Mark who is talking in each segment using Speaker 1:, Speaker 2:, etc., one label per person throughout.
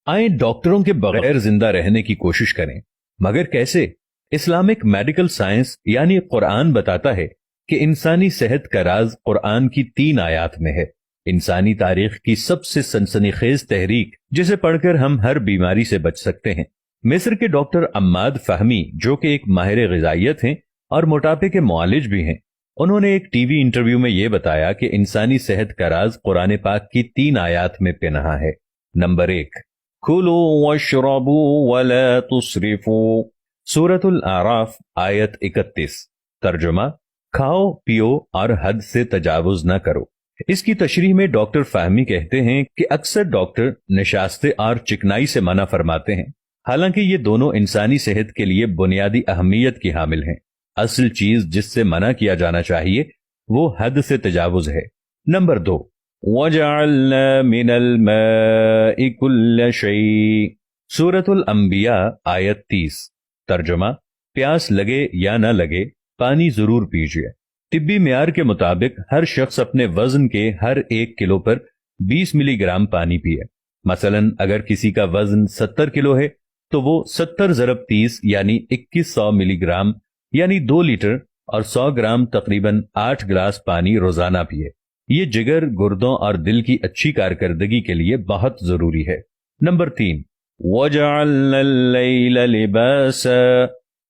Speaker 1: आए डॉक्टरों के बगैर जिंदा रहने की कोशिश करें, मगर कैसे? इस्लामिक मेडिकल साइंस यानी कुरान बताता है कि इंसानी सेहत का राज कुरान की 3 आयात में है। इंसानी तारीख की सबसे सनसनीखेज तहरीक जिसे पढ़कर हम हर बीमारी से बच सकते हैं। मिस्र के डॉक्टर अम्माद फहमी, जो कि एक माहिर ग़िज़ाइयत हैं और मोटापे के मुआलिज भी हैं, उन्होंने एक टीवी इंटरव्यू में यह बताया कि इंसानी सेहत का राज कुरान पाक की 3 आयात में पनाह है। नंबर 1, कुलू वशरबू वला तुसरिफू, सूरतुल आराफ आयत 31। तर्जुमा, खाओ पियो और हद से तजावुज न करो। इसकी तशरीह में डॉक्टर फाहमी कहते हैं कि अक्सर डॉक्टर नशास्ते और चिकनाई से मना फरमाते हैं, हालांकि ये दोनों इंसानी सेहत के लिए बुनियादी अहमियत की हामिल हैं। असल चीज जिससे मना किया जाना चाहिए वो हद से तजावुज है। नंबर 2, वजअलना मिनल माइ कुल्ल शै, सूरतुल अंबिया आयत 30। तर्जुमा, प्यास लगे या न लगे पानी जरूर पीजिए। तिब्बी मियार के मुताबिक हर शख्स अपने वजन के हर 1 किलो पर 20 मिलीग्राम पानी पिए। मसलन अगर किसी का वजन 70 किलो है तो वो 70 ज़रब 30 यानी 2100 मिलीग्राम यानी 2 लीटर और 100 ग्राम तकरीबन 8 गिलास पानी रोजाना पिए। ये जिगर, गुर्दों और दिल की अच्छी कारकर्दगी के लिए बहुत जरूरी है। नंबर 3, वजअलना लैला लिबासा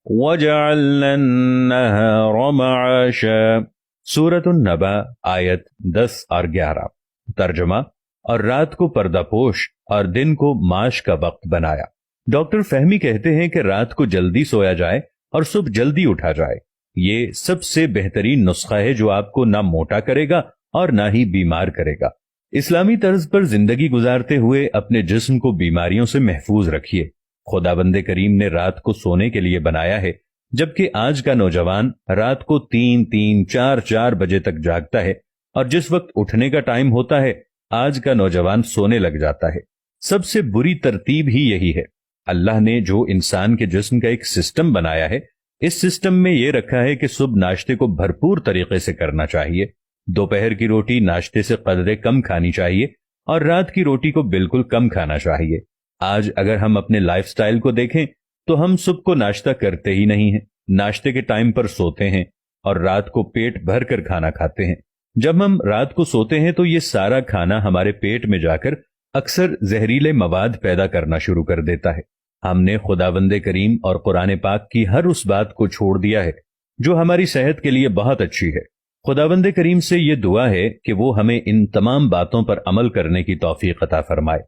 Speaker 1: वजअलना अन्नहारा मआशा, सूरतुन नबा आयत 10 और 11। तर्जुमा, और रात को पर्दापोश और दिन को माश का वक्त बनाया। डॉक्टर फहमी कहते हैं कि रात को जल्दी सोया जाए और सुबह जल्दी उठा जाए। ये सबसे बेहतरीन नुस्खा है जो आपको ना मोटा करेगा और ना ही बीमार करेगा। इस्लामी तर्ज पर जिंदगी गुजारते हुए अपने जिस्म को बीमारियों से महफूज रखिए। खुदाबंदे करीम ने रात को सोने के लिए बनाया है, जबकि आज का नौजवान रात को 3-3, 4-4 बजे तक जागता है और जिस वक्त उठने का टाइम होता है आज का नौजवान सोने लग जाता है। सबसे बुरी तरतीब ही यही है। अल्लाह ने जो इंसान के जिस्म का एक सिस्टम बनाया है, इस सिस्टम में यह रखा है कि सुबह नाश्ते को भरपूर तरीके से करना चाहिए, दोपहर की रोटी नाश्ते से कदरे कम खानी चाहिए और रात की रोटी को बिल्कुल कम खाना चाहिए। आज अगर हम अपने लाइफस्टाइल को देखें तो हम सुबह को नाश्ता करते ही नहीं हैं, नाश्ते के टाइम पर सोते हैं और रात को पेट भर कर खाना खाते हैं। जब हम रात को सोते हैं तो ये सारा खाना हमारे पेट में जाकर अक्सर जहरीले मवाद पैदा करना शुरू कर देता है। हमने खुदावंदे करीम और कुरान पाक की हर उस बात को छोड़ दिया है जो हमारी सेहत के लिए बहुत अच्छी है। खुदावंदे करीम से ये दुआ है कि वो हमें इन तमाम बातों पर अमल करने की तौफीक अता फरमाए।